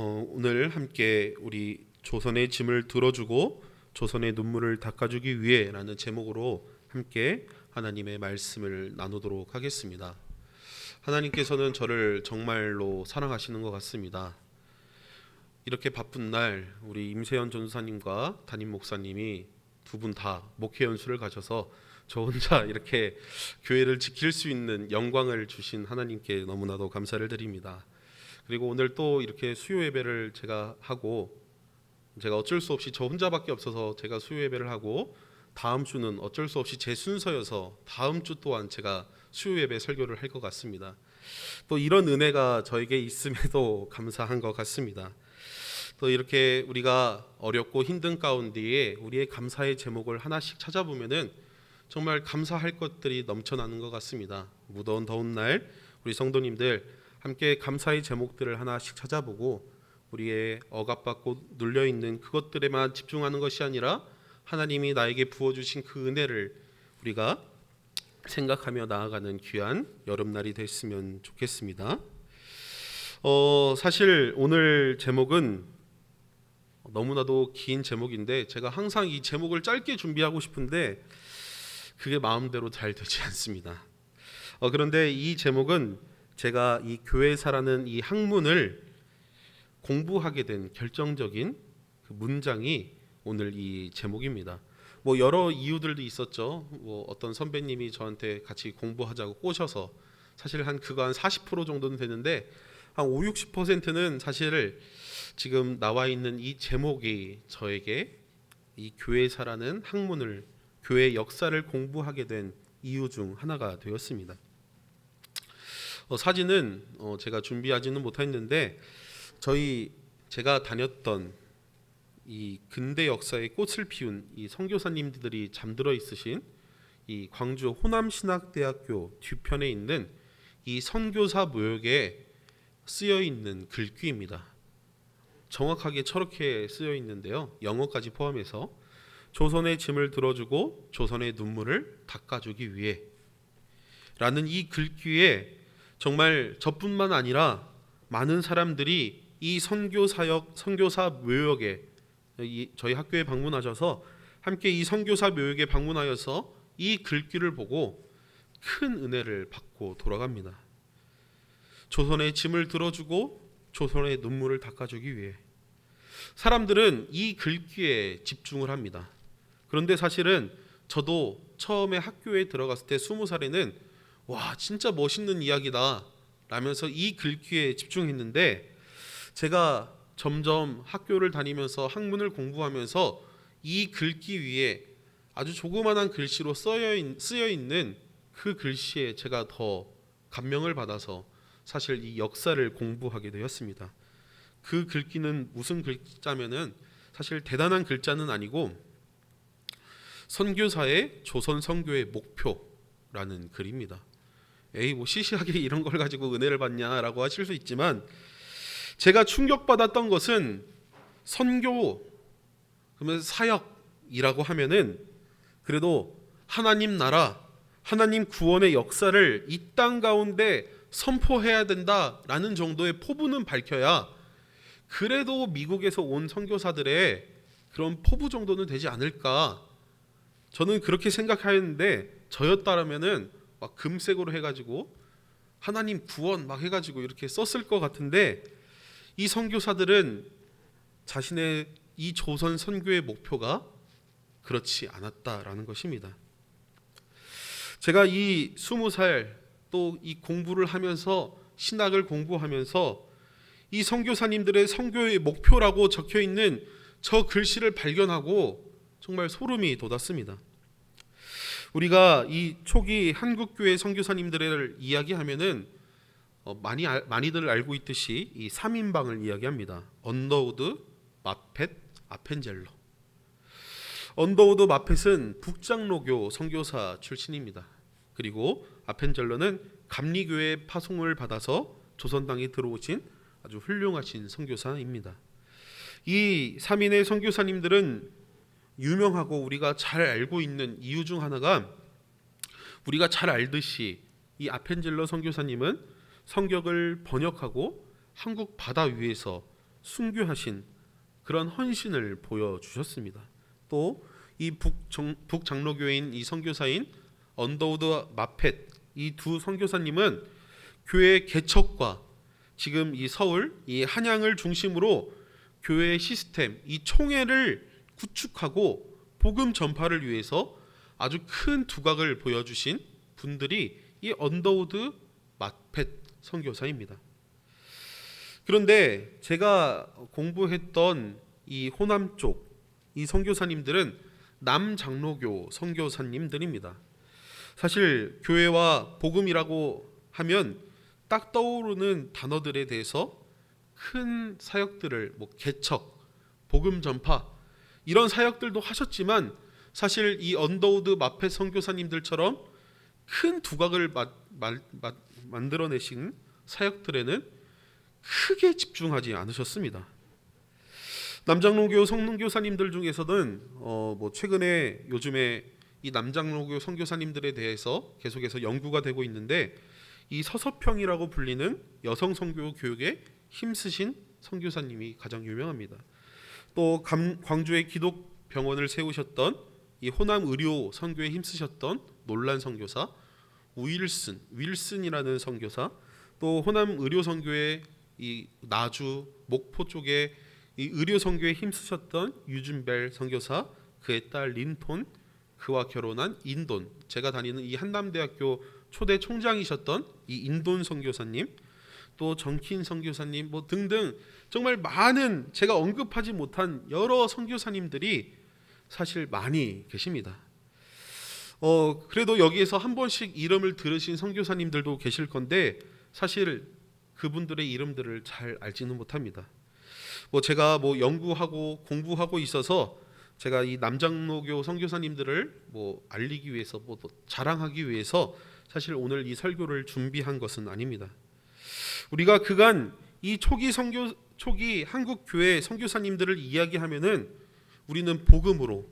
오늘 함께 우리 조선의 짐을 들어주고 조선의 눈물을 닦아주기 위해라는 제목으로 함께 하나님의 말씀을 나누도록 하겠습니다. 하나님께서는 저를 정말로 사랑하시는 것 같습니다. 이렇게 바쁜 날 우리 임세현 전사님과 담임 목사님이 두 분 다 목회 연수를 가셔서 저 혼자 이렇게 교회를 지킬 수 있는 영광을 주신 하나님께 너무나도 감사를 드립니다. 그리고 오늘 또 이렇게 수요 예배를 제가 하고, 제가 어쩔 수 없이 저 혼자밖에 없어서 제가 수요 예배를 하고, 다음 주는 어쩔 수 없이 제 순서여서 다음 주 또한 제가 수요 예배 설교를 할 것 같습니다. 또 이런 은혜가 저에게 있음에도 감사한 것 같습니다. 또 이렇게 우리가 어렵고 힘든 가운데에 우리의 감사의 제목을 하나씩 찾아보면은 정말 감사할 것들이 넘쳐나는 것 같습니다. 무더운 더운 날 우리 성도님들 함께 감사의 제목들을 하나씩 찾아보고 우리의 억압받고 눌려있는 그것들에만 집중하는 것이 아니라 하나님이 나에게 부어주신 그 은혜를 우리가 생각하며 나아가는 귀한 여름날이 됐으면 좋겠습니다. 사실 오늘 제목은 너무나도 긴 제목인데 제가 항상 이 제목을 짧게 준비하고 싶은데 그게 마음대로 잘 되지 않습니다. 그런데 이 제목은 제가 이 교회사라는 이 학문을 공부하게 된 결정적인 그 문장이 오늘 이 제목입니다. 뭐 여러 이유들도 있었죠. 뭐 어떤 선배님이 저한테 같이 공부하자고 꼬셔서 사실 그거 한 40% 정도는 되는데 한 5, 60%는 사실 지금 나와 있는 이 제목이 저에게 이 교회사라는 학문을, 교회 역사를 공부하게 된 이유 중 하나가 되었습니다. 사진은 제가 준비하지는 못했는데 제가 다녔던 이 근대 역사의 꽃을 피운 이 선교사님들이 잠들어 있으신 이 광주 호남신학대학교 뒤편에 있는 이 선교사 묘역에 쓰여 있는 글귀입니다. 정확하게 저렇게 쓰여 있는데요. 영어까지 포함해서 조선의 짐을 들어주고 조선의 눈물을 닦아주기 위해 라는 이 글귀에 정말 저뿐만 아니라 많은 사람들이 이 선교사 묘역에 저희 학교에 방문하셔서 함께 이 선교사 묘역에 방문하여서 이 글귀를 보고 큰 은혜를 받고 돌아갑니다. 조선의 짐을 들어주고 조선의 눈물을 닦아주기 위해 사람들은 이 글귀에 집중을 합니다. 그런데 사실은 저도 처음에 학교에 들어갔을 때 20살에는 와 진짜 멋있는 이야기다 라면서 이 글귀에 집중했는데 제가 점점 학교를 다니면서 학문을 공부하면서 이 글귀 위에 아주 조그만한 글씨로 쓰여 있는 그 글씨에 제가 더 감명을 받아서 사실 이 역사를 공부하게 되었습니다. 그 글귀는 무슨 글자면은 사실 대단한 글자는 아니고 선교사의 조선 선교의 목표라는 글입니다. 뭐 시시하게 이런 걸 가지고 은혜를 받냐라고 하실 수 있지만 제가 충격받았던 것은 선교 그러면 사역이라고 하면은 그래도 하나님 나라, 하나님 구원의 역사를 이 땅 가운데 선포해야 된다라는 정도의 포부는 밝혀야 그래도 미국에서 온 선교사들의 그런 포부 정도는 되지 않을까. 저는 그렇게 생각하였는데 저였다라면은 막 금색으로 해가지고 하나님 구원 막 해가지고 이렇게 썼을 것 같은데 이 선교사들은 자신의 이 조선 선교의 목표가 그렇지 않았다라는 것입니다. 제가 이 20살 또 이 공부를 하면서 신학을 공부하면서 이 선교사님들의 선교의 목표라고 적혀 있는 저 글씨를 발견하고 정말 소름이 돋았습니다. 우리가 이 초기 한국교회 선교사님들을 이야기하면은 많이들 알고 있듯이 이 3인방을 이야기합니다. 언더우드, 마펫, 아펜젤러. 언더우드 마펫은 북장로교 선교사 출신입니다. 그리고 아펜젤러는 감리교회 파송을 받아서 조선 땅에 들어오신 아주 훌륭하신 선교사입니다. 이 3인의 선교사님들은 유명하고 우리가 잘 알고 있는 이유 중 하나가 우리가 잘 알듯이 이 아펜젤러 선교사님은 성경을 번역하고 한국 바다 위에서 순교하신 그런 헌신을 보여주셨습니다. 또 이 북장로교회인 이 선교사인 언더우드 마펫 이 두 선교사님은 교회 개척과 지금 이 서울 이 한양을 중심으로 교회의 시스템 이 총회를 구축하고 복음 전파를 위해서 아주 큰 두각을 보여주신 분들이 이 언더우드 마펫 선교사입니다. 그런데 제가 공부했던 이 호남 쪽 이 선교사님들은 남장로교 선교사님들입니다. 사실 교회와 복음이라고 하면 딱 떠오르는 단어들에 대해서 큰 사역들을 개척, 복음 전파 이런 사역들도 하셨지만 사실 이 언더우드 마펫 선교사님들처럼 큰 두각을 만들어내신 사역들에는 크게 집중하지 않으셨습니다. 남장로교 성능교사님들 중에서는 최근에 요즘에 이 남장로교 선교사님들에 대해서 계속해서 연구가 되고 있는데 이 서서평이라고 불리는 여성 선교 교육에 힘쓰신 선교사님이 가장 유명합니다. 또 광주에 기독병원을 세우셨던 이 호남 의료 선교에 힘쓰셨던 논란 선교사 윌슨이라는 선교사, 또 호남 의료 선교의 이 나주 목포 쪽에 이 의료 선교에 힘쓰셨던 유준벨 선교사, 그의 딸 린톤, 그와 결혼한 인돈, 제가 다니는 이 한남대학교 초대 총장이셨던 이 인돈 선교사님, 또 정킨 선교사님 등등 정말 많은 제가 언급하지 못한 여러 선교사님들이 사실 많이 계십니다. 그래도 여기에서 한 번씩 이름을 들으신 선교사님들도 계실 건데 사실 그분들의 이름들을 잘 알지는 못합니다. 제가 연구하고 공부하고 있어서 제가 이 남장로교 선교사님들을 알리기 위해서 자랑하기 위해서 사실 오늘 이 설교를 준비한 것은 아닙니다. 우리가 그간 이 초기 한국 교회 선교사님들을 이야기하면은 우리는 복음으로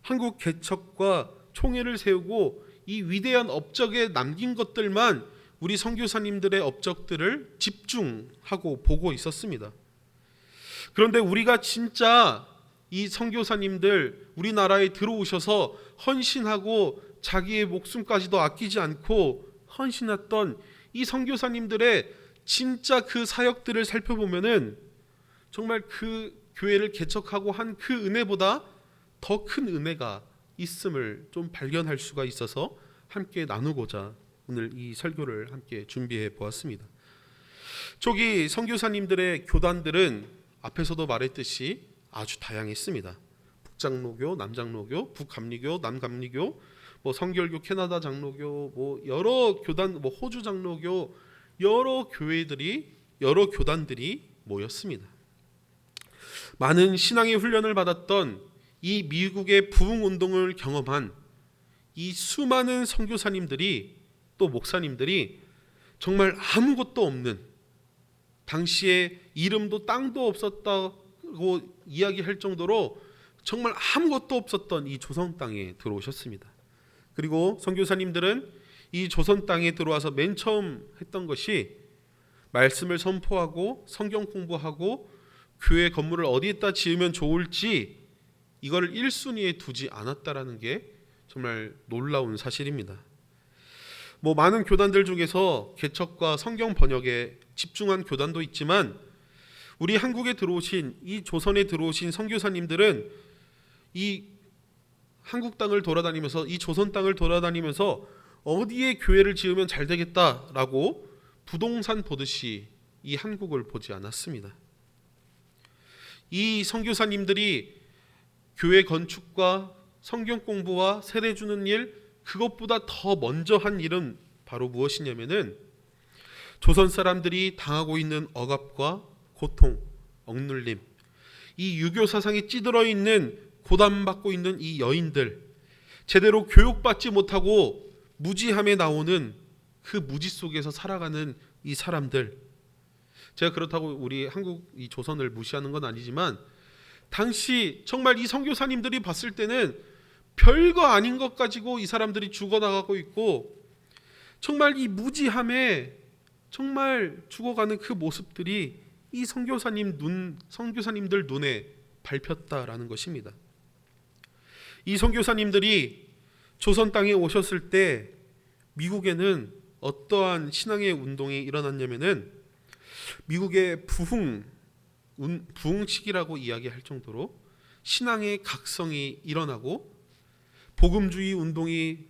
한국 개척과 총회를 세우고 이 위대한 업적에 남긴 것들만 우리 선교사님들의 업적들을 집중하고 보고 있었습니다. 그런데 우리가 진짜 이 선교사님들 우리나라에 들어오셔서 헌신하고 자기의 목숨까지도 아끼지 않고 헌신했던 이 선교사님들의 진짜 그 사역들을 살펴보면은 정말 그 교회를 개척하고 한 그 은혜보다 더 큰 은혜가 있음을 좀 발견할 수가 있어서 함께 나누고자 오늘 이 설교를 함께 준비해 보았습니다. 초기 선교사님들의 교단들은 앞에서도 말했듯이 아주 다양했습니다. 북장로교, 남장로교, 북감리교, 남감리교, 성결교, 캐나다 장로교, 여러 교단, 호주 장로교, 여러 교단들이 모였습니다. 많은 신앙의 훈련을 받았던 이 미국의 부흥 운동을 경험한 이 수많은 선교사님들이 또 목사님들이 정말 아무것도 없는, 당시에 이름도 땅도 없었다고 이야기할 정도로 정말 아무것도 없었던 이 조선 땅에 들어오셨습니다. 그리고 선교사님들은 이 조선 땅에 들어와서 맨 처음 했던 것이 말씀을 선포하고 성경 공부하고 교회 건물을 어디에다 지으면 좋을지 이걸 1순위에 두지 않았다라는 게 정말 놀라운 사실입니다. 많은 교단들 중에서 개척과 성경 번역에 집중한 교단도 있지만 우리 한국에 들어오신 이 조선에 들어오신 선교사님들은 이 한국 땅을 돌아다니면서 이 조선 땅을 돌아다니면서 어디에 교회를 지으면 잘 되겠다라고 부동산 보듯이 이 한국을 보지 않았습니다. 이 선교사님들이 교회 건축과 성경 공부와 세례 주는 일, 그것보다 더 먼저 한 일은 바로 무엇이냐면은 조선 사람들이 당하고 있는 억압과 고통, 억눌림, 이 유교 사상에 찌들어 있는 고담받고 있는 이 여인들, 제대로 교육받지 못하고 무지함에 나오는 그 무지 속에서 살아가는 이 사람들, 제가 그렇다고 우리 한국 이 조선을 무시하는 건 아니지만 당시 정말 이 선교사님들이 봤을 때는 별거 아닌 것 가지고 이 사람들이 죽어나가고 있고 정말 이 무지함에 정말 죽어가는 그 모습들이 이 선교사님들 눈에 밟혔다라는 것입니다. 이 선교사님들이 조선 땅에 오셨을 때 미국에는 어떠한 신앙의 운동이 일어났냐면은 미국의 부흥식이라고 이야기할 정도로 신앙의 각성이 일어나고 복음주의 운동이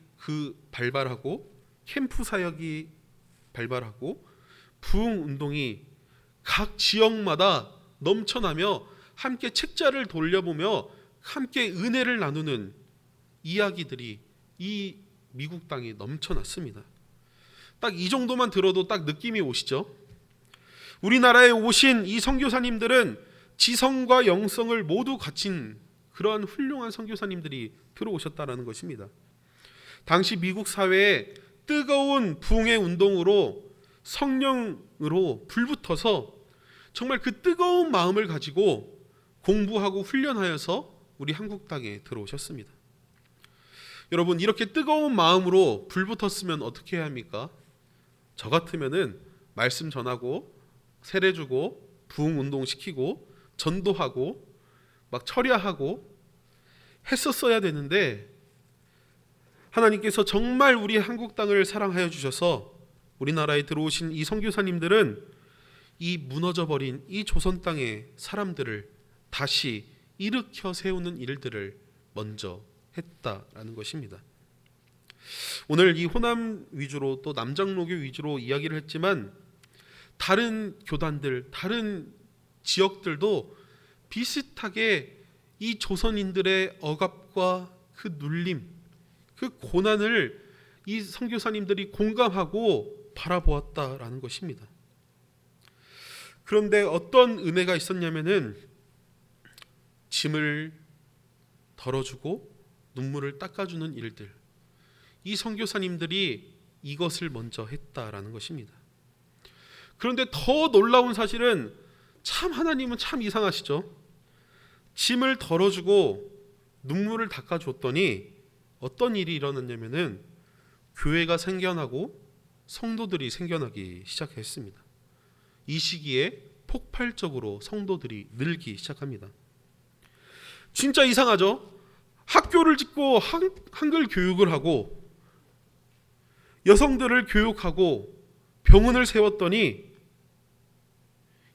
발발하고 캠프 사역이 발발하고 부흥 운동이 각 지역마다 넘쳐나며 함께 책자를 돌려보며 함께 은혜를 나누는 이야기들이 이 미국 땅에 넘쳐났습니다. 딱 이 정도만 들어도 딱 느낌이 오시죠? 우리나라에 오신 이 선교사님들은 지성과 영성을 모두 갖춘 그러한 훌륭한 선교사님들이 들어오셨다라는 것입니다. 당시 미국 사회에 뜨거운 부흥의 운동으로 성령으로 불붙어서 정말 그 뜨거운 마음을 가지고 공부하고 훈련하여서 우리 한국 땅에 들어오셨습니다. 여러분, 이렇게 뜨거운 마음으로 불붙었으면 어떻게 해야 합니까? 저 같으면은 말씀 전하고 세례 주고 부흥 운동 시키고 전도하고 막 철야하고 했었어야 되는데, 하나님께서 정말 우리 한국 땅을 사랑하여 주셔서 우리나라에 들어오신 이 선교사님들은 이 무너져 버린 이 조선 땅의 사람들을 다시 일으켜 세우는 일들을 먼저 했다라는 것입니다. 오늘 이 호남 위주로 또 남장로교 위주로 이야기를 했지만 다른 교단들, 다른 지역들도 비슷하게 이 조선인들의 억압과 그 눌림, 그 고난을 이 선교사님들이 공감하고 바라보았다라는 것입니다. 그런데 어떤 은혜가 있었냐면은 짐을 덜어주고 눈물을 닦아주는 일들, 이 선교사님들이 이것을 먼저 했다라는 것입니다. 그런데 더 놀라운 사실은 참 하나님은 참 이상하시죠. 짐을 덜어주고 눈물을 닦아줬더니 어떤 일이 일어났냐면은 교회가 생겨나고 성도들이 생겨나기 시작했습니다. 이 시기에 폭발적으로 성도들이 늘기 시작합니다. 진짜 이상하죠? 학교를 짓고 한글 교육을 하고 여성들을 교육하고 병원을 세웠더니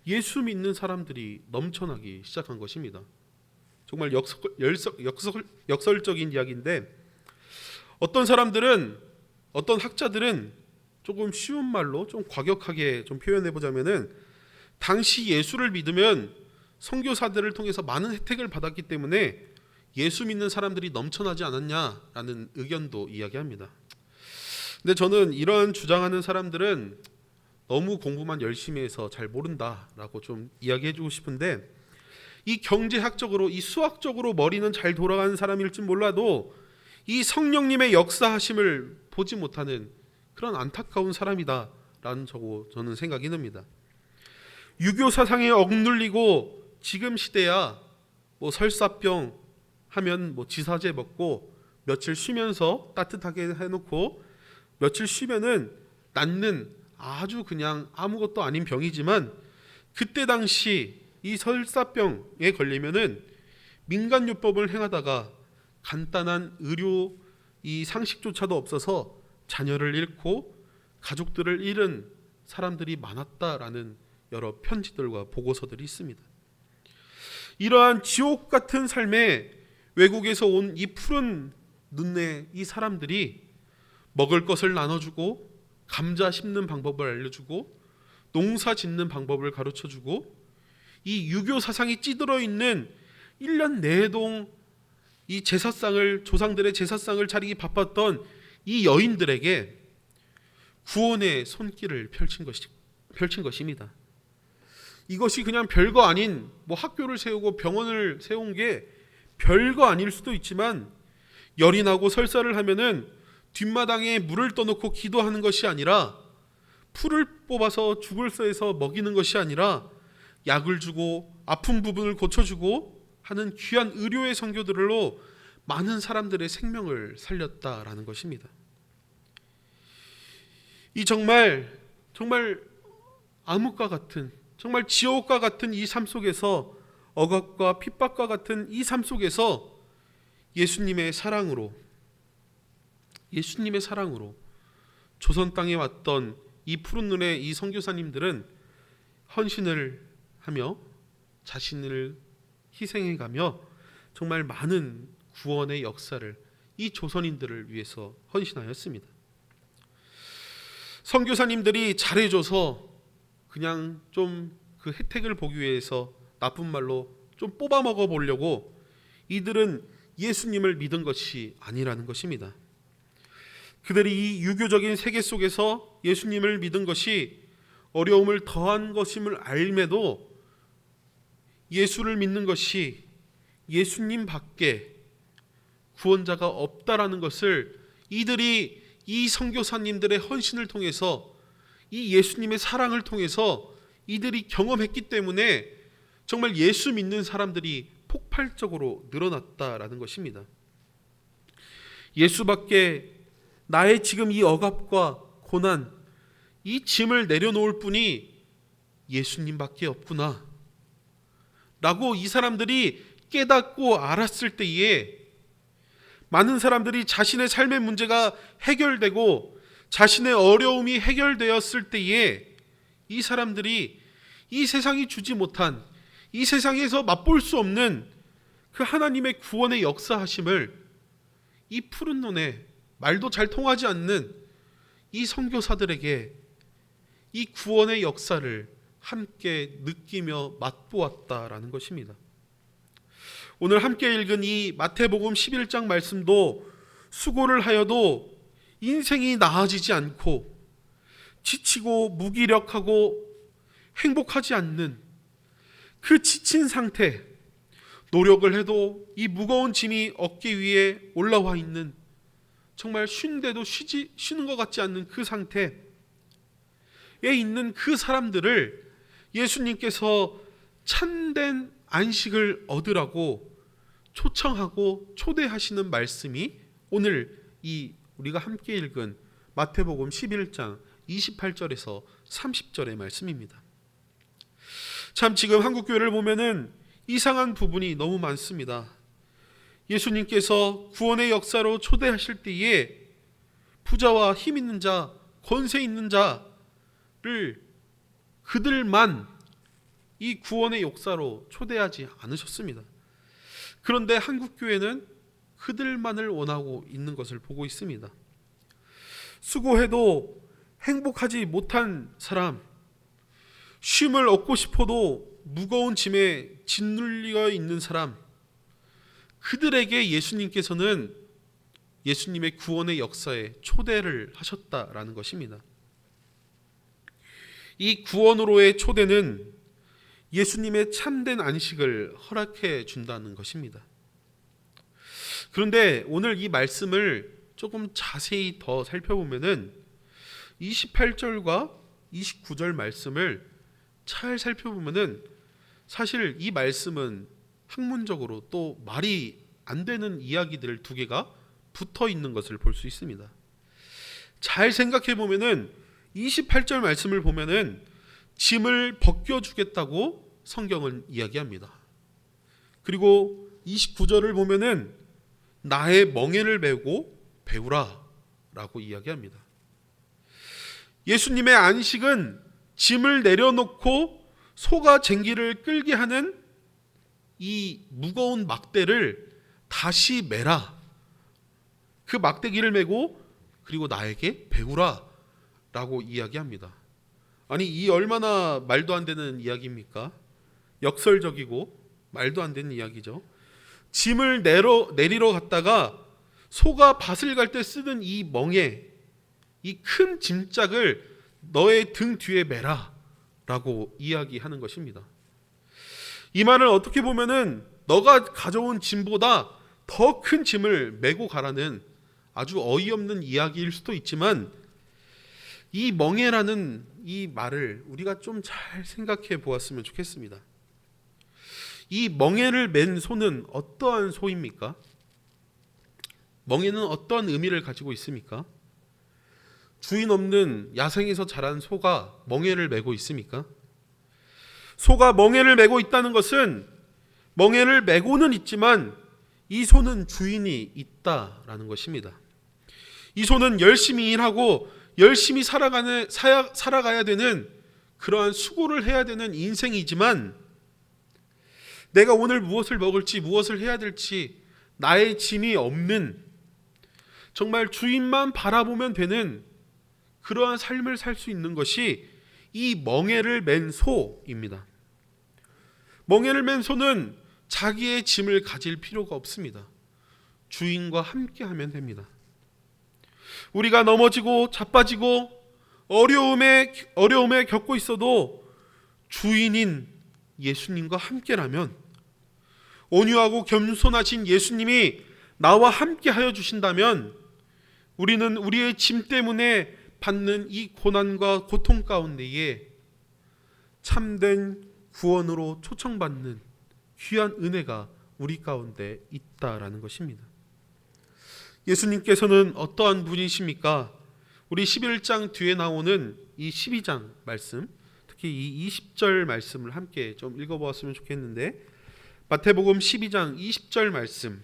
예수 믿는 사람들이 넘쳐나기 시작한 것입니다. 정말 역설적인 이야기인데, 어떤 사람들은, 어떤 학자들은 조금 쉬운 말로 좀 과격하게 좀 표현해 보자면은 당시 예수를 믿으면 선교사들을 통해서 많은 혜택을 받았기 때문에 예수 믿는 사람들이 넘쳐나지 않았냐라는 의견도 이야기합니다. 근데 저는 이런 주장하는 사람들은 너무 공부만 열심히 해서 잘 모른다라고 좀 이야기해 주고 싶은데, 이 경제학적으로, 이 수학적으로 머리는 잘 돌아가는 사람일지 몰라도 이 성령님의 역사하심을 보지 못하는 그런 안타까운 사람이다라는 저는 생각이 듭니다. 유교 사상에 억눌리고 지금 시대야 뭐 설사병 하면 뭐 지사제 먹고 며칠 쉬면서 따뜻하게 해놓고 며칠 쉬면은 낫는 아주 그냥 아무것도 아닌 병이지만, 그때 당시 이 설사병에 걸리면은 민간요법을 행하다가 간단한 의료 이 상식조차도 없어서 자녀를 잃고 가족들을 잃은 사람들이 많았다라는 여러 편지들과 보고서들이 있습니다. 이러한 지옥 같은 삶에 외국에서 온 이 푸른 눈의 이 사람들이 먹을 것을 나눠주고 감자 심는 방법을 알려주고 농사 짓는 방법을 가르쳐주고, 이 유교 사상이 찌들어 있는 1년 내동 이 제사상을, 조상들의 제사상을 차리기 바빴던 이 여인들에게 구원의 손길을 펼친 것입니다. 이것이 그냥 별거 아닌 뭐 학교를 세우고 병원을 세운 게 별거 아닐 수도 있지만, 열이 나고 설사를 하면은 뒷마당에 물을 떠놓고 기도하는 것이 아니라, 풀을 뽑아서 죽을 새에서 먹이는 것이 아니라 약을 주고 아픈 부분을 고쳐주고 하는 귀한 의료의 선교들로 많은 사람들의 생명을 살렸다라는 것입니다. 이 정말 암흑과 같은 정말 지옥과 같은 이 삶 속에서, 억압과 핍박과 같은 이 삶 속에서 예수님의 사랑으로 조선 땅에 왔던 이 푸른 눈의 이 선교사님들은 헌신을 하며 자신을 희생해가며 정말 많은 구원의 역사를 이 조선인들을 위해서 헌신하였습니다. 선교사님들이 잘해줘서 그냥 좀 그 혜택을 보기 위해서 나쁜 말로 좀 뽑아 먹어 보려고 이들은 예수님을 믿은 것이 아니라는 것입니다. 그들이 이 유교적인 세계 속에서 예수님을 믿은 것이 어려움을 더한 것임을 알매도 예수를 믿는 것이 예수님 밖에 구원자가 없다라는 것을 이들이 이 선교사님들의 헌신을 통해서, 이 예수님의 사랑을 통해서 이들이 경험했기 때문에 정말 예수 믿는 사람들이 폭발적으로 늘어났다라는 것입니다. 예수밖에 나의 지금 이 억압과 고난, 이 짐을 내려놓을 분이 예수님밖에 없구나 라고 이 사람들이 깨닫고 알았을 때에 많은 사람들이 자신의 삶의 문제가 해결되고 자신의 어려움이 해결되었을 때에 이 사람들이 이 세상이 주지 못한, 이 세상에서 맛볼 수 없는 그 하나님의 구원의 역사하심을 이 푸른 눈에 말도 잘 통하지 않는 이 선교사들에게 이 구원의 역사를 함께 느끼며 맛보았다라는 것입니다. 오늘 함께 읽은 이 마태복음 11장 말씀도 수고를 하여도 인생이 나아지지 않고 지치고 무기력하고 행복하지 않는 그 지친 상태, 노력을 해도 이 무거운 짐이 어깨 위에 올라와 있는, 정말 쉰데도 쉬는 것 같지 않는 그 상태에 있는 그 사람들을 예수님께서 참된 안식을 얻으라고 초청하고 초대하시는 말씀이 오늘 이 우리가 함께 읽은 마태복음 11장 28절에서 30절의 말씀입니다. 참 지금 한국교회를 보면은 이상한 부분이 너무 많습니다. 예수님께서 구원의 역사로 초대하실 때에 부자와 힘 있는 자, 권세 있는 자를 그들만 이 구원의 역사로 초대하지 않으셨습니다. 그런데 한국교회는 그들만을 원하고 있는 것을 보고 있습니다. 수고해도 행복하지 못한 사람, 쉼을 얻고 싶어도 무거운 짐에 짓눌려 있는 사람, 그들에게 예수님께서는 예수님의 구원의 역사에 초대를 하셨다라는 것입니다. 이 구원으로의 초대는 예수님의 참된 안식을 허락해 준다는 것입니다. 그런데 오늘 이 말씀을 조금 자세히 더 살펴보면은 28절과 29절 말씀을 잘 살펴보면은 사실 이 말씀은 학문적으로 또 말이 안 되는 이야기들 두 개가 붙어 있는 것을 볼 수 있습니다. 잘 생각해 보면은 28절 말씀을 보면은 짐을 벗겨주겠다고 성경은 이야기합니다. 그리고 29절을 보면은 나의 멍에를 메고 배우라 라고 이야기합니다. 예수님의 안식은 짐을 내려놓고 소가 쟁기를 끌게 하는 이 무거운 막대를 다시 매라, 그 막대기를 메고 그리고 나에게 배우라 라고 이야기합니다. 아니 이 얼마나 말도 안 되는 이야기입니까? 역설적이고 말도 안 되는 이야기죠. 짐을 내리러 갔다가 소가 밭을 갈 때 쓰는 이 멍에, 이 큰 짐짝을 너의 등 뒤에 매라 라고 이야기하는 것입니다. 이 말은 어떻게 보면은 너가 가져온 짐보다 더 큰 짐을 메고 가라는 아주 어이없는 이야기일 수도 있지만, 이 멍에라는 이 말을 우리가 좀 잘 생각해 보았으면 좋겠습니다. 이 멍에를 맨 소는 어떠한 소입니까? 멍에는 어떤 의미를 가지고 있습니까? 주인 없는 야생에서 자란 소가 멍에를 메고 있습니까? 소가 멍에를 메고 있다는 것은 멍에를 메고는 있지만 이 소는 주인이 있다라는 것입니다. 이 소는 열심히 일하고 열심히 살아가야 되는 그러한 수고를 해야 되는 인생이지만 내가 오늘 무엇을 먹을지 무엇을 해야 될지 나의 짐이 없는, 정말 주인만 바라보면 되는 그러한 삶을 살 수 있는 것이 이 멍에를 맨 소입니다. 멍에를 맨 소는 자기의 짐을 가질 필요가 없습니다. 주인과 함께 하면 됩니다. 우리가 넘어지고 자빠지고 어려움에 겪고 있어도 주인인 예수님과 함께라면, 온유하고 겸손하신 예수님이 나와 함께 하여 주신다면 우리는 우리의 짐 때문에 받는 이 고난과 고통 가운데에 참된 구원으로 초청받는 귀한 은혜가 우리 가운데 있다라는 것입니다. 예수님께서는 어떠한 분이십니까? 우리 11장 뒤에 나오는 이 12장 말씀, 특히 이 20절 말씀을 함께 좀 읽어보았으면 좋겠는데, 마태복음 12장 20절 말씀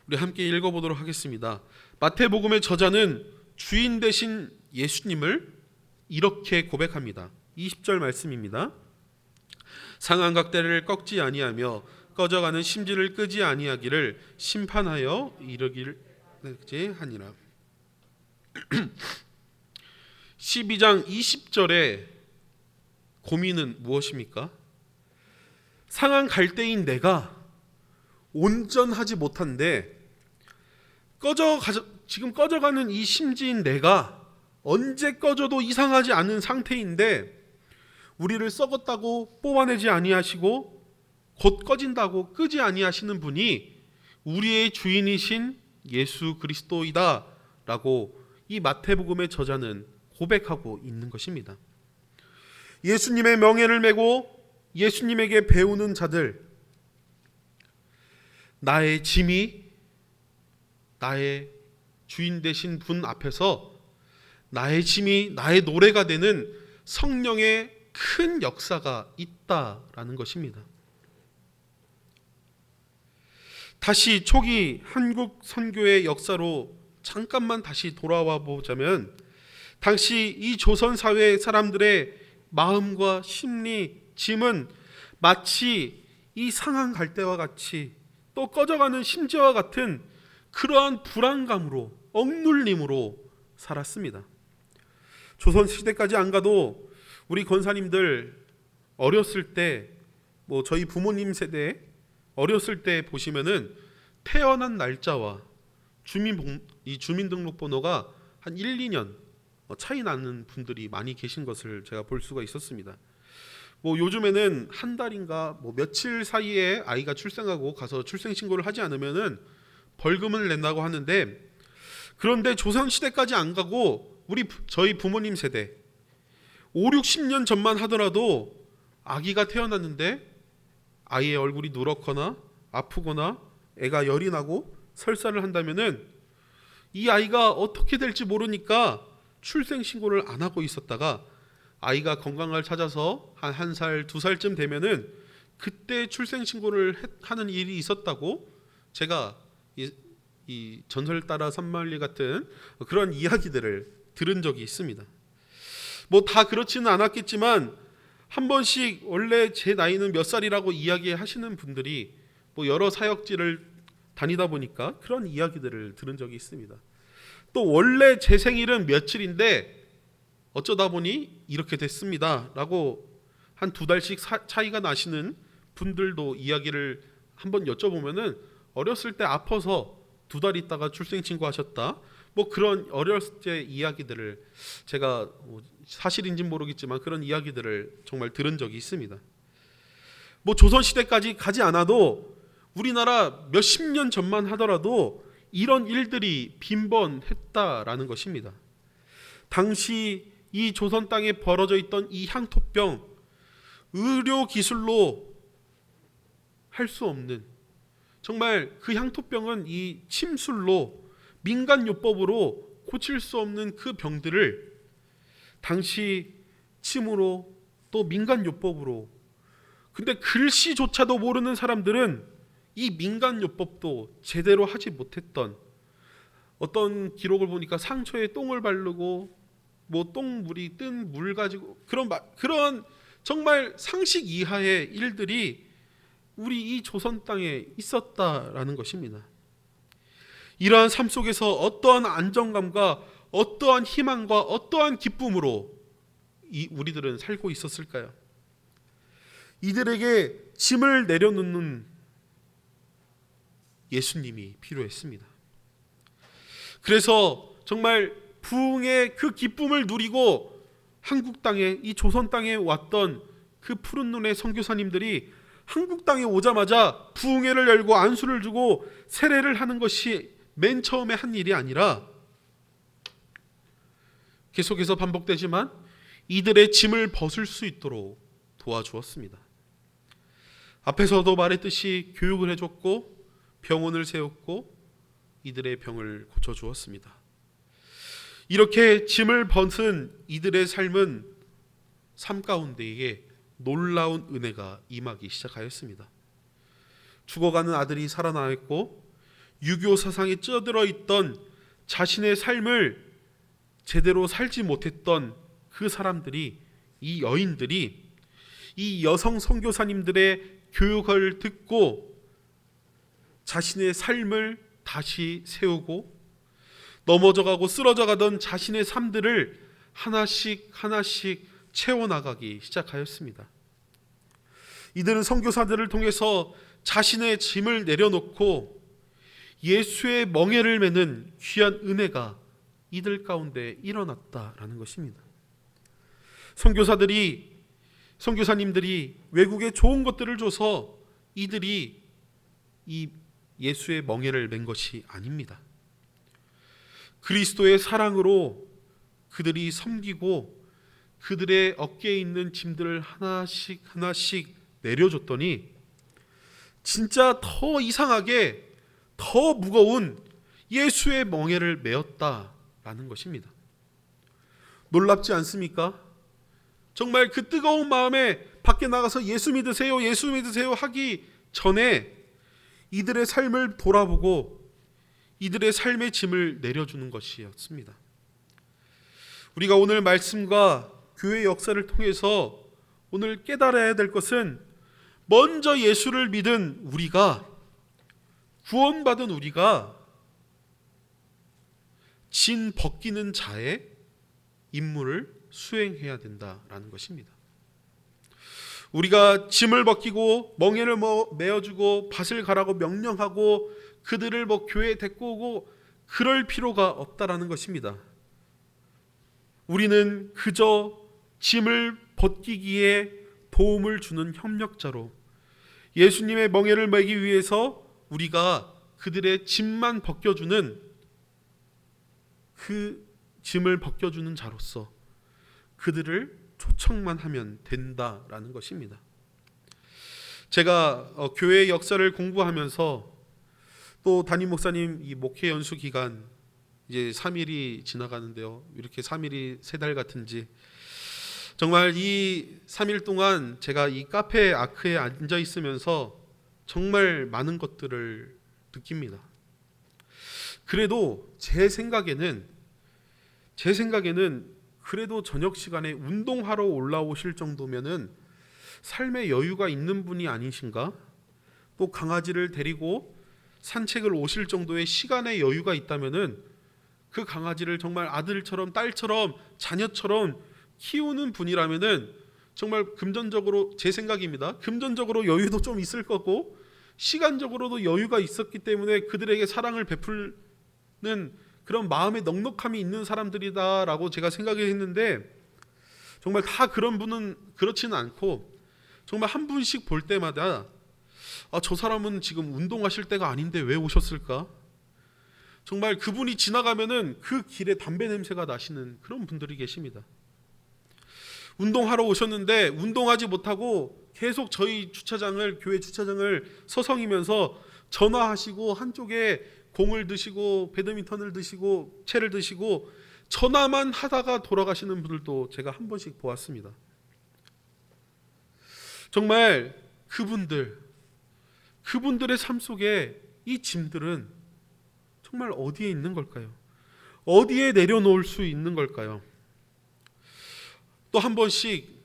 우리 함께 읽어보도록 하겠습니다. 마태복음의 저자는 주인 되신 예수님을 이렇게 고백합니다. 20절 말씀입니다. 상한각대를 꺾지 아니하며 꺼져가는 심지를 끄지 아니하기를 심판하여 이르기를 하니라. 12장 20절의 고민은 무엇입니까? 상한 갈대인 내가 온전하지 못한데 지금 꺼져가는 이 심지인 내가 언제 꺼져도 이상하지 않은 상태인데 우리를 썩었다고 뽑아내지 아니하시고 곧 꺼진다고 끄지 아니하시는 분이 우리의 주인이신 예수 그리스도이다 라고 이 마태복음의 저자는 고백하고 있는 것입니다. 예수님의 명예를 메고 예수님에게 배우는 자들, 나의 짐이 나의 주인 되신 분 앞에서 나의 짐이 나의 노래가 되는 성령의 큰 역사가 있다라는 것입니다. 다시 초기 한국 선교의 역사로 잠깐만 다시 돌아와 보자면, 당시 이 조선 사회 사람들의 마음과 심리, 짐은 마치 이 상한 갈대와 같이 또 꺼져가는 심지와 같은 그러한 불안감으로, 억눌림으로 살았습니다. 조선 시대까지 안 가도 우리 권사님들 어렸을 때, 저희 부모님 세대 어렸을 때 보시면은 태어난 날짜와 주민등록번호가 한 1, 2년 차이 나는 분들이 많이 계신 것을 제가 볼 수가 있었습니다. 요즘에는 한 달인가 며칠 사이에 아이가 출생하고 가서 출생신고를 하지 않으면은 벌금을 낸다고 하는데, 그런데 조선시대까지 안 가고 저희 부모님 세대 5, 60년 전만 하더라도 아기가 태어났는데 아이의 얼굴이 누렇거나 아프거나 애가 열이 나고 설사를 한다면은 이 아이가 어떻게 될지 모르니까 출생신고를 안 하고 있었다가 아이가 건강을 찾아서 한 살, 2살쯤 되면은 그때 출생신고를 하는 일이 있었다고 제가 이 전설 따라 산만리 같은 그런 이야기들을 들은 적이 있습니다. 다 그렇지는 않았겠지만 한 번씩 원래 제 나이는 몇 살이라고 이야기하시는 분들이 여러 사역지를 다니다 보니까 그런 이야기들을 들은 적이 있습니다. 또 원래 제 생일은 며칠인데 어쩌다 보니 이렇게 됐습니다 라고 한 2달씩 차이가 나시는 분들도 이야기를 한번 여쭤보면은 어렸을 때 아파서 2달 있다가 출생신고 하셨다, 그런 어렸을 때 이야기들을 제가 사실인지는 모르겠지만 그런 이야기들을 정말 들은 적이 있습니다. 조선시대까지 가지 않아도 우리나라 몇십 년 전만 하더라도 이런 일들이 빈번했다라는 것입니다. 당시 이 조선 땅에 벌어져 있던 이 향토병, 의료 기술로 할 수 없는, 정말 그 향토병은 이 침술로 민간요법으로 고칠 수 없는 그 병들을 당시 침으로 또 민간요법으로. 근데 글씨조차도 모르는 사람들은 이 민간요법도 제대로 하지 못했던, 어떤 기록을 보니까 상처에 똥을 바르고 뭐 똥물이 뜬 물 가지고 그런 정말 상식 이하의 일들이 우리 이 조선 땅에 있었다라는 것입니다. 이러한 삶 속에서 어떠한 안정감과 어떠한 희망과 어떠한 기쁨으로 우리들은 살고 있었을까요? 이들에게 짐을 내려놓는 예수님이 필요했습니다. 그래서 정말 부흥의 그 기쁨을 누리고 한국 땅에, 이 조선 땅에 왔던 그 푸른 눈의 선교사님들이 한국 땅에 오자마자 부흥회를 열고 안수를 주고 세례를 하는 것이 맨 처음에 한 일이 아니라 계속해서 반복되지만 이들의 짐을 벗을 수 있도록 도와주었습니다. 앞에서도 말했듯이 교육을 해줬고 병원을 세웠고 이들의 병을 고쳐주었습니다. 이렇게 짐을 벗은 이들의 삶은 삶 가운데에 놀라운 은혜가 임하기 시작하였습니다. 죽어가는 아들이 살아나왔고 유교 사상에 쩌들어 있던 자신의 삶을 제대로 살지 못했던 그 사람들이, 이 여인들이 이 여성 선교사님들의 교육을 듣고 자신의 삶을 다시 세우고 넘어져가고 쓰러져가던 자신의 삶들을 하나씩 하나씩 채워나가기 시작하였습니다. 이들은 선교사들을 통해서 자신의 짐을 내려놓고 예수의 멍에를 메는 귀한 은혜가 이들 가운데 일어났다라는 것입니다. 선교사님들이 외국에 좋은 것들을 줘서 이들이 이 예수의 멍에를 맨 것이 아닙니다. 그리스도의 사랑으로 그들이 섬기고 그들의 어깨에 있는 짐들을 하나씩 하나씩 내려줬더니 진짜 더 이상하게 더 무거운 예수의 멍에를 메었다라는 것입니다. 놀랍지 않습니까? 정말 그 뜨거운 마음에 밖에 나가서 예수 믿으세요, 예수 믿으세요 하기 전에 이들의 삶을 돌아보고 이들의 삶의 짐을 내려주는 것이었습니다. 우리가 오늘 말씀과 교회의 역사를 통해서 오늘 깨달아야 될 것은 먼저 예수를 믿은 우리가, 구원받은 우리가 진 벗기는 자의 임무를 수행해야 된다라는 것입니다. 우리가 짐을 벗기고 멍에를 메어주고 밭을 가라고 명령하고 그들을 교회에 데리고 오고 그럴 필요가 없다라는 것입니다. 우리는 그저 짐을 벗기기에 도움을 주는 협력자로 예수님의 멍에를 메기 위해서 우리가 그들의 짐만 벗겨주는 그 짐을 벗겨주는 자로서 그들을 초청만 하면 된다라는 것입니다. 제가 교회의 역사를 공부하면서 또 담임 목사님 이 목회 연수 기간 이제 3일이 지나가는데요. 이렇게 3일이 3달 같은지 정말 이 3일 동안 제가 이 카페 아크에 앉아 있으면서 정말 많은 것들을 느낍니다. 그래도 제 생각에는 그래도 저녁 시간에 운동하러 올라오실 정도면은 삶의 여유가 있는 분이 아니신가? 또 강아지를 데리고 산책을 오실 정도의 시간의 여유가 있다면은 그 강아지를 정말 아들처럼 딸처럼 자녀처럼 키우는 분이라면은 정말 금전적으로, 제 생각입니다, 금전적으로 여유도 좀 있을 거고 시간적으로도 여유가 있었기 때문에 그들에게 사랑을 베풀는 그런 마음의 넉넉함이 있는 사람들이다라고 제가 생각을 했는데 정말 다 그런 분은 그렇지는 않고 정말 한 분씩 볼 때마다 저 사람은 지금 운동하실 때가 아닌데 왜 오셨을까? 정말 그분이 지나가면은 그 길에 담배 냄새가 나시는 그런 분들이 계십니다. 운동하러 오셨는데 운동하지 못하고 계속 저희 주차장을, 교회 주차장을 서성이면서 전화하시고 한쪽에 공을 드시고 배드민턴을 드시고 채를 드시고 전화만 하다가 돌아가시는 분들도 제가 한 번씩 보았습니다. 정말 그분들의 삶 속에 이 짐들은 정말 어디에 있는 걸까요? 어디에 내려놓을 수 있는 걸까요? 또 한 번씩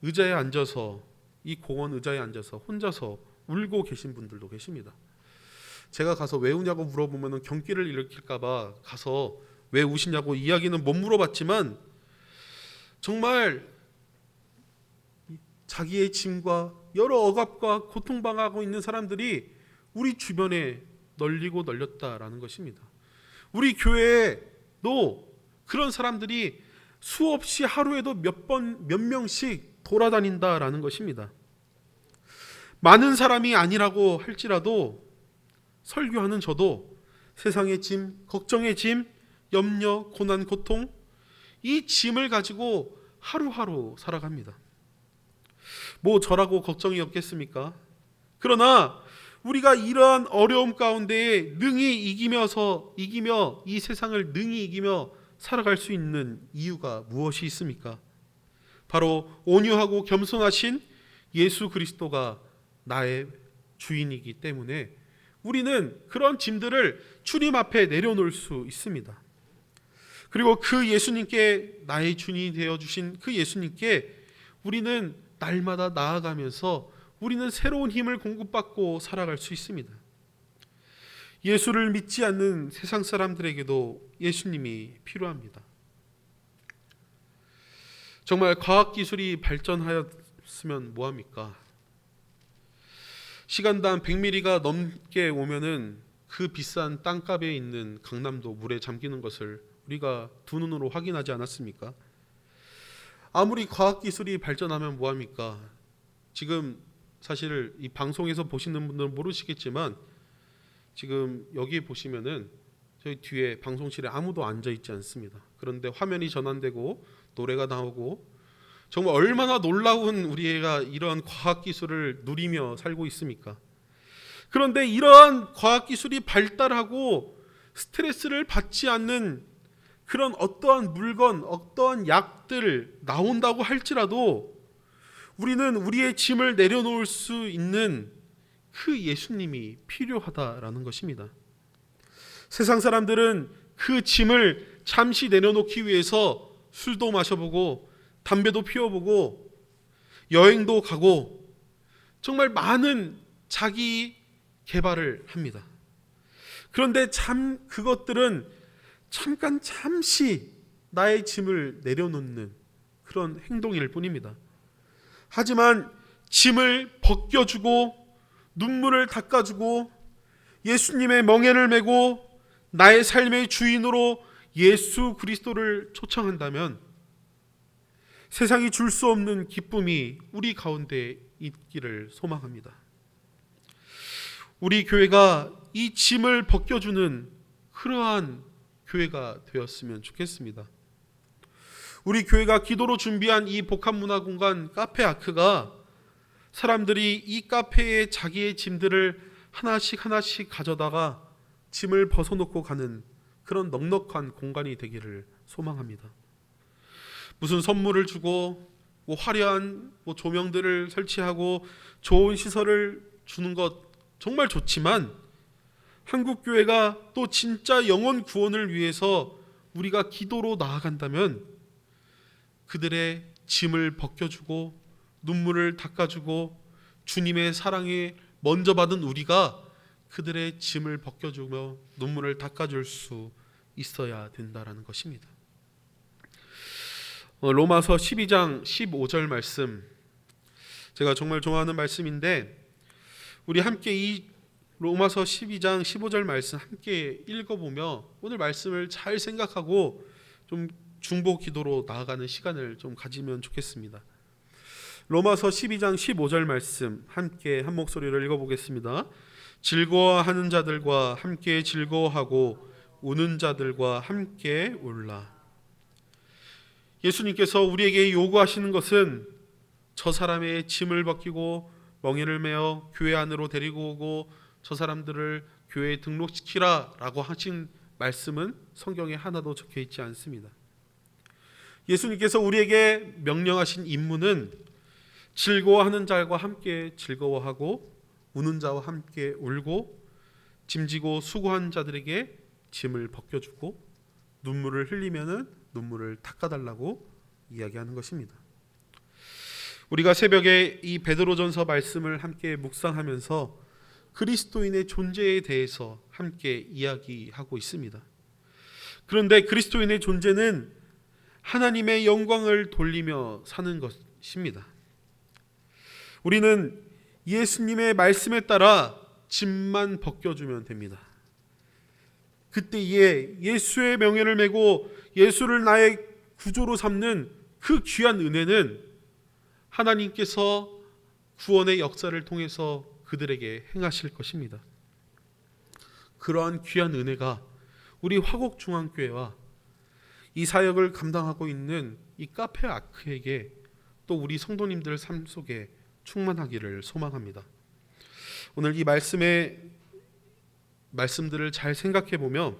의자에 앉아서, 이 공원 의자에 앉아서 혼자서 울고 계신 분들도 계십니다. 제가 가서 왜 우냐고 물어보면 경기를 일으킬까봐 가서 왜 우시냐고 이야기는 못 물어봤지만, 정말 자기의 짐과 여러 억압과 고통당하고 있는 사람들이 우리 주변에 널리고 널렸다라는 것입니다. 우리 교회에도 그런 사람들이 수없이 하루에도 몇 명씩 돌아다닌다라는 것입니다. 많은 사람이 아니라고 할지라도 설교하는 저도 세상의 짐, 걱정의 짐, 염려, 고난, 고통, 이 짐을 가지고 하루하루 살아갑니다. 뭐 저라고 걱정이 없겠습니까? 그러나 우리가 이러한 어려움 가운데 능히 이기며 이 세상을 능히 이기며 살아갈 수 있는 이유가 무엇이 있습니까? 바로 온유하고 겸손하신 예수 그리스도가 나의 주인이기 때문에 우리는 그런 짐들을 주님 앞에 내려놓을 수 있습니다. 그리고 그 예수님께, 나의 주인이 되어주신 그 예수님께 우리는 날마다 나아가면서 우리는 새로운 힘을 공급받고 살아갈 수 있습니다. 예수를 믿지 않는 세상 사람들에게도 예수님이 필요합니다. 정말 과학기술이 발전하였으면 뭐합니까? 시간당 100mm가 넘게 오면은 그 비싼 땅값에 있는 강남도 물에 잠기는 것을 우리가 두 눈으로 확인하지 않았습니까? 아무리 과학기술이 발전하면 뭐합니까? 지금 사실 이 방송에서 보시는 분들은 모르시겠지만 지금 여기 보시면은 저희 뒤에 방송실에 아무도 앉아 있지 않습니다. 그런데 화면이 전환되고 노래가 나오고 정말 얼마나 놀라운 우리가 이러한 과학기술을 누리며 살고 있습니까? 그런데 이러한 과학기술이 발달하고 스트레스를 받지 않는 그런 어떠한 물건, 어떠한 약들 나온다고 할지라도 우리는 우리의 짐을 내려놓을 수 있는 그 예수님이 필요하다라는 것입니다. 세상 사람들은 그 짐을 잠시 내려놓기 위해서 술도 마셔보고 담배도 피워보고 여행도 가고 정말 많은 자기 개발을 합니다. 그런데 그것들은 잠시 나의 짐을 내려놓는 그런 행동일 뿐입니다. 하지만 짐을 벗겨주고 눈물을 닦아주고 예수님의 멍에를 메고 나의 삶의 주인으로 예수 그리스도를 초청한다면 세상이 줄 수 없는 기쁨이 우리 가운데 있기를 소망합니다. 우리 교회가 이 짐을 벗겨주는 그러한 교회가 되었으면 좋겠습니다. 우리 교회가 기도로 준비한 이 복합문화공간 카페 아크가 사람들이 이 카페에 자기의 짐들을 하나씩 가져다가 짐을 벗어놓고 가는 그런 넉넉한 공간이 되기를 소망합니다. 무슨 선물을 주고 화려한 조명들을 설치하고 좋은 시설을 주는 것 정말 좋지만 한국교회가 또 진짜 영혼 구원을 위해서 우리가 기도로 나아간다면 그들의 짐을 벗겨주고 눈물을 닦아주고 주님의 사랑에 먼저 받은 우리가 그들의 짐을 벗겨주며 눈물을 닦아줄 수 있어야 된다라는 것입니다. 로마서 12장 15절 말씀, 제가 정말 좋아하는 말씀인데 우리 함께 이 로마서 12장 15절 말씀 함께 읽어보며 오늘 말씀을 잘 생각하고 좀 중보 기도로 나아가는 시간을 좀 가지면 좋겠습니다. 로마서 12장 15절 말씀 함께 한 목소리로 읽어보겠습니다. 즐거워하는 자들과 함께 즐거워하고 우는 자들과 함께 울라. 예수님께서 우리에게 요구하시는 것은 저 사람의 짐을 벗기고 멍에를 메어 교회 안으로 데리고 오고 저 사람들을 교회에 등록시키라 라고 하신 말씀은 성경에 하나도 적혀 있지 않습니다. 예수님께서 우리에게 명령하신 임무는 즐거워하는 자와 함께 즐거워하고 우는 자와 함께 울고 짐지고 수고한 자들에게 짐을 벗겨주고 눈물을 흘리면은 눈물을 닦아달라고 이야기하는 것입니다. 우리가 새벽에 이 베드로전서 말씀을 함께 묵상하면서 그리스도인의 존재에 대해서 함께 이야기하고 있습니다. 그런데 그리스도인의 존재는 하나님의 영광을 돌리며 사는 것입니다. 우리는 예수님의 말씀에 따라 짐만 벗겨주면 됩니다. 그때에 예수의 명예를 메고 예수를 나의 구조로 삼는 그 귀한 은혜는 하나님께서 구원의 역사를 통해서 그들에게 행하실 것입니다. 그러한 귀한 은혜가 우리 화곡중앙교회와 이 사역을 감당하고 있는 이 카페 아크에게 또 우리 성도님들 삶 속에 충만하기를 소망합니다. 오늘 이 말씀들을 잘 생각해 보며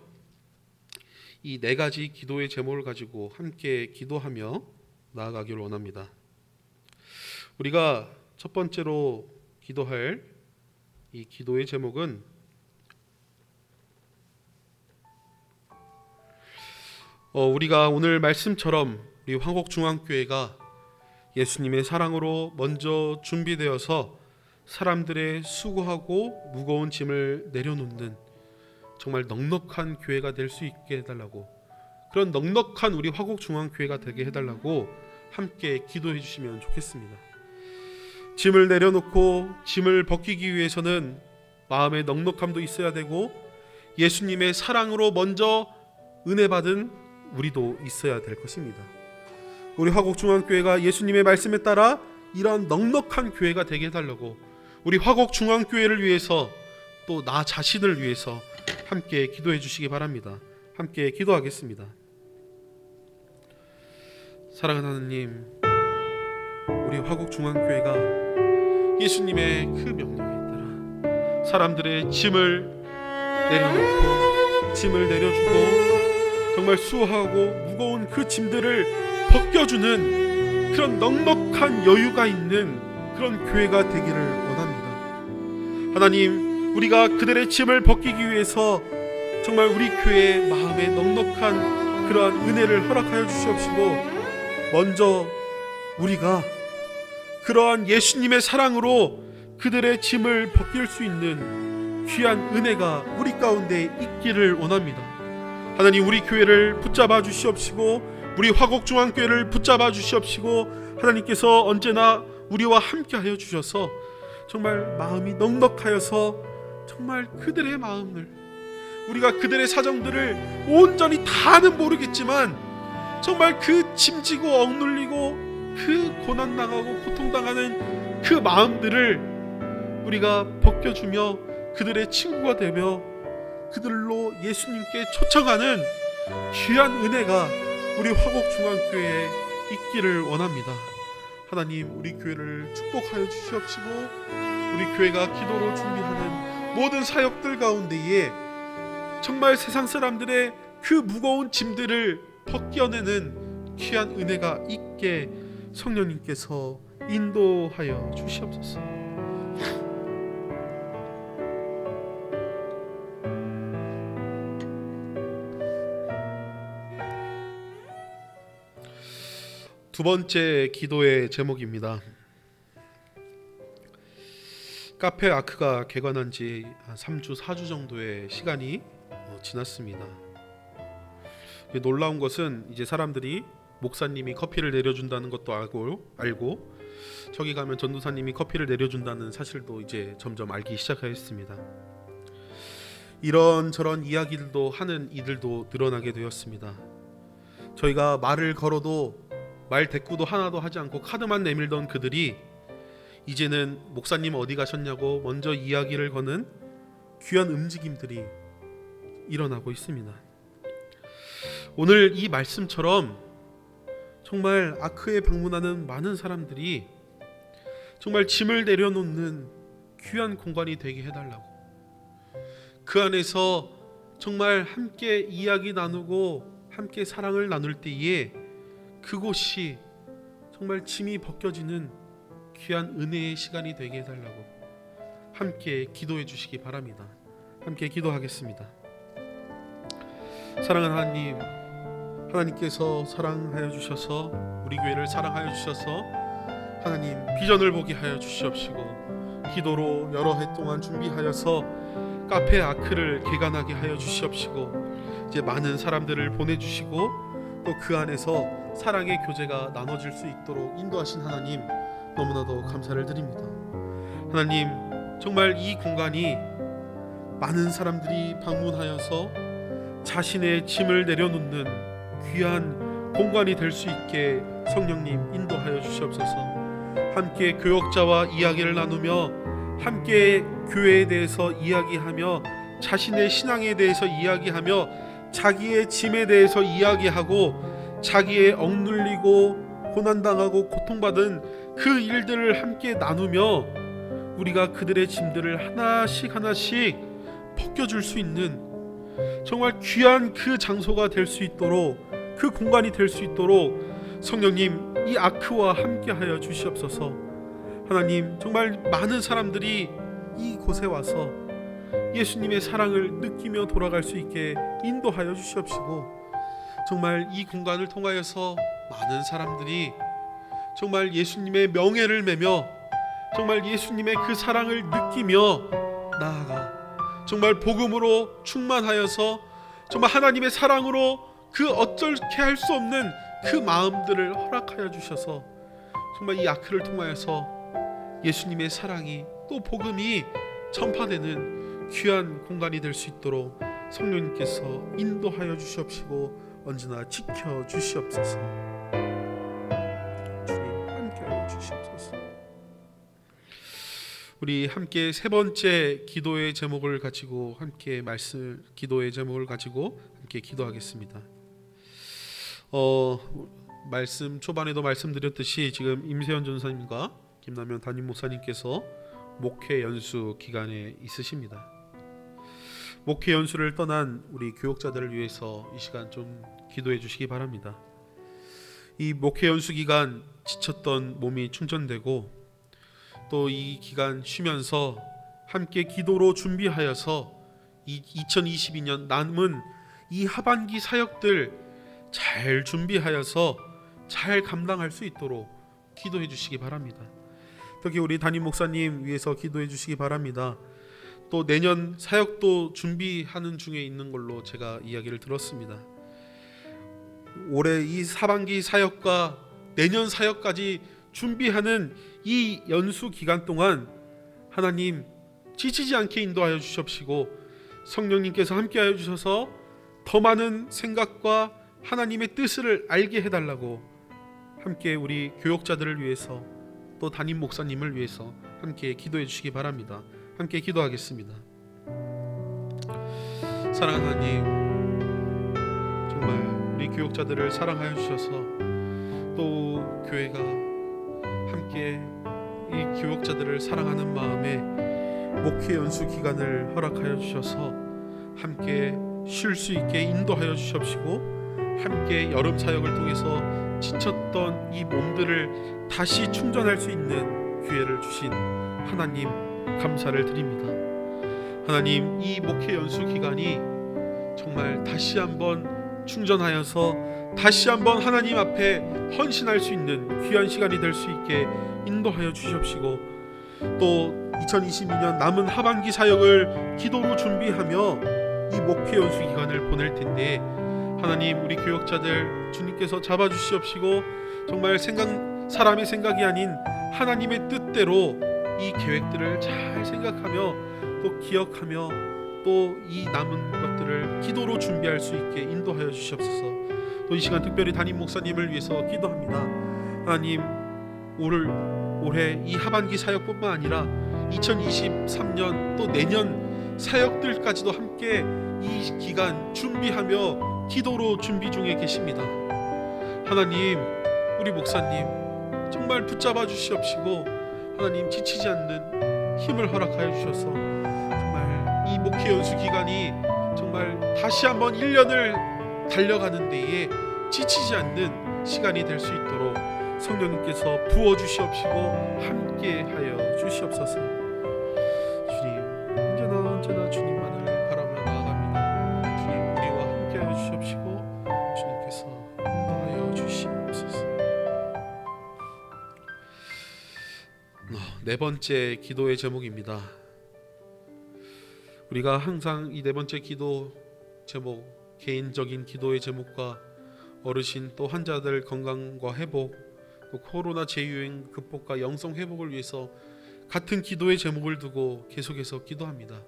이 네 가지 기도의 제목을 가지고 함께 기도하며 나아가기를 원합니다. 우리가 첫 번째로 기도할 이 기도의 제목은 우리가 오늘 말씀처럼 우리 화곡중앙교회가 예수님의 사랑으로 먼저 준비되어서 사람들의 수고하고 무거운 짐을 내려놓는 정말 넉넉한 교회가 될 수 있게 해달라고, 그런 넉넉한 우리 화곡중앙교회가 되게 해달라고 함께 기도해 주시면 좋겠습니다. 짐을 내려놓고 짐을 벗기기 위해서는 마음의 넉넉함도 있어야 되고 예수님의 사랑으로 먼저 은혜 받은 우리도 있어야 될 것입니다. 우리 화곡중앙교회가 예수님의 말씀에 따라 이런 넉넉한 교회가 되게 해달라고 우리 화곡중앙교회를 위해서 또 나 자신을 위해서 함께 기도해 주시기 바랍니다. 함께 기도하겠습니다. 사랑하는 하나님, 우리 화곡중앙교회가 예수님의 그 명령에 따라 사람들의 짐을 내려놓고 짐을 내려주고 정말 수고하고 무거운 그 짐들을 벗겨주는 그런 넉넉한 여유가 있는 그런 교회가 되기를 원합니다. 하나님, 우리가 그들의 짐을 벗기기 위해서 정말 우리 교회의 마음에 넉넉한 그러한 은혜를 허락하여 주시옵시고 먼저 우리가 그러한 예수님의 사랑으로 그들의 짐을 벗길 수 있는 귀한 은혜가 우리 가운데 있기를 원합니다. 하나님, 우리 교회를 붙잡아 주시옵시고 우리 화곡중앙교회를 붙잡아 주시옵시고 하나님께서 언제나 우리와 함께하여 주셔서 정말 마음이 넉넉하여서 정말 그들의 마음을, 우리가 그들의 사정들을 온전히 다는 모르겠지만 정말 그 짐지고 억눌리고 그 고난당하고 고통당하는 그 마음들을 우리가 벗겨주며 그들의 친구가 되며 그들로 예수님께 초청하는 귀한 은혜가 우리 화곡중앙교회에 있기를 원합니다. 하나님, 우리 교회를 축복하여 주시옵시고 우리 교회가 기도로 준비하는 모든 사역들 가운데에 정말 세상 사람들의 그 무거운 짐들을 벗겨내는 귀한 은혜가 있게 성령님께서 인도하여 주시옵소서. 두 번째 기도의 제목입니다. 카페 아크가 개관한 지 한 3주, 4주 정도의 시간이 지났습니다. 놀라운 것은 이제 사람들이 목사님이 커피를 내려준다는 것도 알고 저기 가면 전도사님이 커피를 내려준다는 사실도 이제 점점 알기 시작하였습니다. 이런저런 이야기들도 하는 이들도 늘어나게 되었습니다. 저희가 말을 걸어도 말 대꾸도 하나도 하지 않고 카드만 내밀던 그들이 이제는 목사님 어디 가셨냐고 먼저 이야기를 거는 귀한 움직임들이 일어나고 있습니다. 오늘 이 말씀처럼 정말 아크에 방문하는 많은 사람들이 정말 짐을 내려놓는 귀한 공간이 되게 해달라고, 그 안에서 정말 함께 이야기 나누고 함께 사랑을 나눌 때에 그곳이 정말 짐이 벗겨지는 귀한 은혜의 시간이 되게 해달라고 함께 기도해 주시기 바랍니다. 함께 기도하겠습니다. 사랑하는 하나님, 하나님께서 사랑하여 주셔서 우리 교회를 사랑하여 주셔서 하나님 비전을 보게 하여 주시옵시고, 기도로 여러 해 동안 준비하여서 카페 아크를 개관하게 하여 주시옵시고, 이제 많은 사람들을 보내주시고 또 그 안에서 사랑의 교제가 나눠질 수 있도록 인도하신 하나님, 너무나도 감사를 드립니다. 하나님, 정말 이 공간이 많은 사람들이 방문하여서 자신의 짐을 내려놓는 귀한 공간이 될 수 있게 성령님 인도하여 주시옵소서. 함께 교역자와 이야기를 나누며 함께 교회에 대해서 이야기하며 자신의 신앙에 대해서 이야기하며 자기의 짐에 대해서 이야기하고 자기의 억눌리고 고난당하고 고통받은 그 일들을 함께 나누며 우리가 그들의 짐들을 하나씩 벗겨줄 수 있는 정말 귀한 그 장소가 될 수 있도록, 그 공간이 될 수 있도록 성령님 이 아크와 함께하여 주시옵소서. 하나님, 정말 많은 사람들이 이곳에 와서 예수님의 사랑을 느끼며 돌아갈 수 있게 인도하여 주시옵시고, 정말 이 공간을 통하여서 많은 사람들이 정말 예수님의 명예를 매며 정말 예수님의 그 사랑을 느끼며 나아가 정말 복음으로 충만하여서 정말 하나님의 사랑으로 그 어떻게 할 수 없는 그 마음들을 허락하여 주셔서 정말 이 아크를 통하여서 예수님의 사랑이 또 복음이 전파되는 귀한 공간이 될 수 있도록 성령님께서 인도하여 주시옵시고 언제나 지켜 주시옵소서. 주님 함께하여 주시옵소서. 우리 함께 세 번째 기도의 제목을 가지고 함께 기도의 제목을 가지고 함께 기도하겠습니다. 말씀 초반에도 말씀드렸듯이 지금 임세현 전사님과 김남현 담임 목사님께서 목회 연수 기간에 있으십니다. 목회 연수를 떠난 우리 교역자들을 위해서 이 시간 좀 기도해 주시기 바랍니다. 이 목회 연수 기간 지쳤던 몸이 충전되고 또 이 기간 쉬면서 함께 기도로 준비하여서 2022년 남은 이 하반기 사역들 잘 준비하여서 잘 감당할 수 있도록 기도해 주시기 바랍니다. 특히 우리 담임 목사님 위해서 기도해 주시기 바랍니다. 또 내년 사역도 준비하는 중에 있는 걸로 제가 이야기를 들었습니다. 올해 이 하반기 사역과 내년 사역까지 준비하는 이 연수 기간 동안 하나님 지치지 않게 인도하여 주시옵시고, 성령님께서 함께하여 주셔서 더 많은 생각과 하나님의 뜻을 알게 해달라고 함께 우리 교역자들을 위해서 또 담임 목사님을 위해서 함께 기도해 주시기 바랍니다. 함께 기도하겠습니다. 사랑하는 하나님, 정말 우리 교역자들을 사랑하여 주셔서 또 교회가 함께 이 교역자들을 사랑하는 마음에 목회 연수 기간을 허락하여 주셔서 함께 쉴 수 있게 인도하여 주시옵시고, 함께 여름 사역을 통해서 지쳤던 이 몸들을 다시 충전할 수 있는 기회를 주신 하나님 감사를 드립니다. 하나님, 이 목회 연수 기간이 정말 다시 한번 충전하여서 다시 한번 하나님 앞에 헌신할 수 있는 귀한 시간이 될 수 있게 인도하여 주시옵시고, 또 2022년 남은 하반기 사역을 기도로 준비하며 이 목회 연수 기간을 보낼 텐데 하나님, 우리 교역자들 주님께서 잡아주시옵시고 정말 사람의 생각이 아닌 하나님의 뜻대로 이 계획들을 잘 생각하며 또 기억하며 또 이 남은 것들을 기도로 준비할 수 있게 인도하여 주시옵소서. 또 이 시간 특별히 담임 목사님을 위해서 기도합니다. 하나님, 올해 이 하반기 사역뿐만 아니라 2023년 또 내년 사역들까지도 함께 이 기간 준비하며 기도로 준비 중에 계십니다. 하나님, 우리 목사님 정말 붙잡아 주시옵시고 하나님 지치지 않는 힘을 허락하여 주셔서 정말 이 목회 연수 기간이 정말 다시 한번 1년을 달려가는 데에 지치지 않는 시간이 될 수 있도록 성령님께서 부어주시옵시고 함께하여 주시옵소서. 주님, 언제나 주님만을 바라며 나아갑니다. 주님, 우리와 함께하여 주시옵시고 주님께서 인도하여 주시옵소서. 네 번째 기도의 제목입니다. 우리가 항상 이 네 번째 기도 제목, 개인적인 기도의 제목과 어르신 또 환자들 건강과 회복, 또 코로나 재유행 극복과 영성 회복을 위해서 같은 기도의 제목을 두고 계속해서 기도합니다.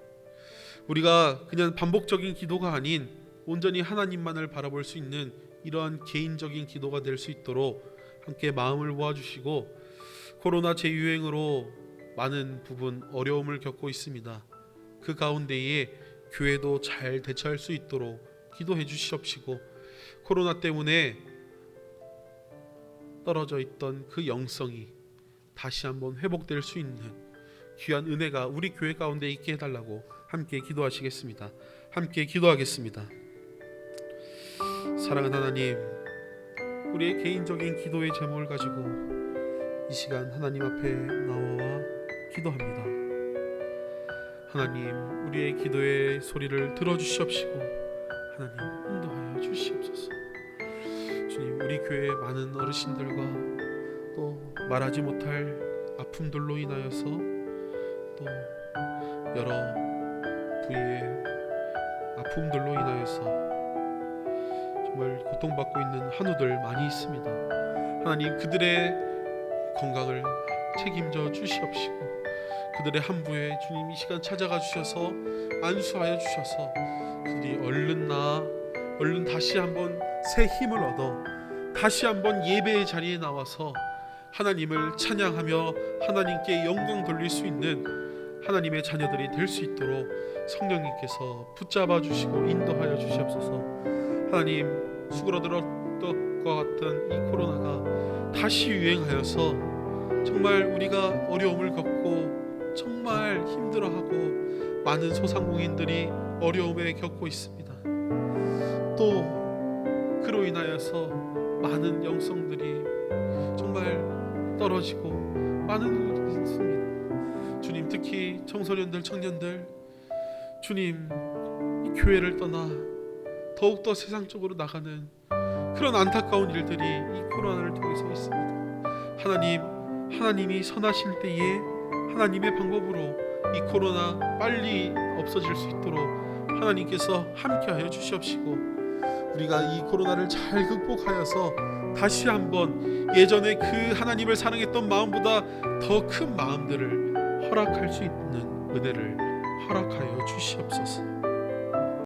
우리가 그냥 반복적인 기도가 아닌 온전히 하나님만을 바라볼 수 있는 이러한 개인적인 기도가 될 수 있도록 함께 마음을 모아주시고, 코로나 재유행으로 많은 부분 어려움을 겪고 있습니다. 그 가운데에 교회도 잘 대처할 수 있도록 기도해 주시옵시고, 코로나 때문에 떨어져 있던 그 영성이 다시 한번 회복될 수 있는 귀한 은혜가 우리 교회 가운데 있게 해달라고 함께 기도하시겠습니다. 함께 기도하겠습니다. 사랑하는 하나님, 우리의 개인적인 기도의 제목을 가지고 이 시간 하나님 앞에 나와 기도합니다. 하나님, 우리의 기도의 소리를 들어주시옵시고 하나님 인도하여 주시옵소서. 주님, 우리 교회의 많은 어르신들과 또 말하지 못할 아픔들로 인하여서 또 여러 부위의 아픔들로 인하여서 정말 고통받고 있는 한우들 많이 있습니다. 하나님, 그들의 건강을 책임져 주시옵시고 그들의 한부에 주님 이 시간 찾아가 주셔서 안수하여 주셔서 그들이 얼른 나아 얼른 다시 한번 새 힘을 얻어 다시 한번 예배의 자리에 나와서 하나님을 찬양하며 하나님께 영광 돌릴 수 있는 하나님의 자녀들이 될 수 있도록 성령님께서 붙잡아 주시고 인도하여 주시옵소서. 하나님, 수그러들었던 것 같던 이 코로나가 다시 유행하여서 정말 우리가 어려움을 겪고 정말 힘들어하고 많은 소상공인들이 어려움에 겪고 있습니다. 또 그로 인하여서 많은 영성들이 정말 떨어지고 많은 일이 있습니다. 주님, 특히 청소년들, 청년들, 주님, 이 교회를 떠나 더욱더 세상적으로 나가는 그런 안타까운 일들이 이 코로나를 통해서 있습니다. 하나님이 선하실 때에 하나님의 방법으로 이 코로나 빨리 없어질 수 있도록 하나님께서 함께하여 주시옵시고 우리가 이 코로나를 잘 극복하여서 다시 한번 예전에 그 하나님을 사랑했던 마음보다 더 큰 마음들을 허락할 수 있는 은혜를 허락하여 주시옵소서.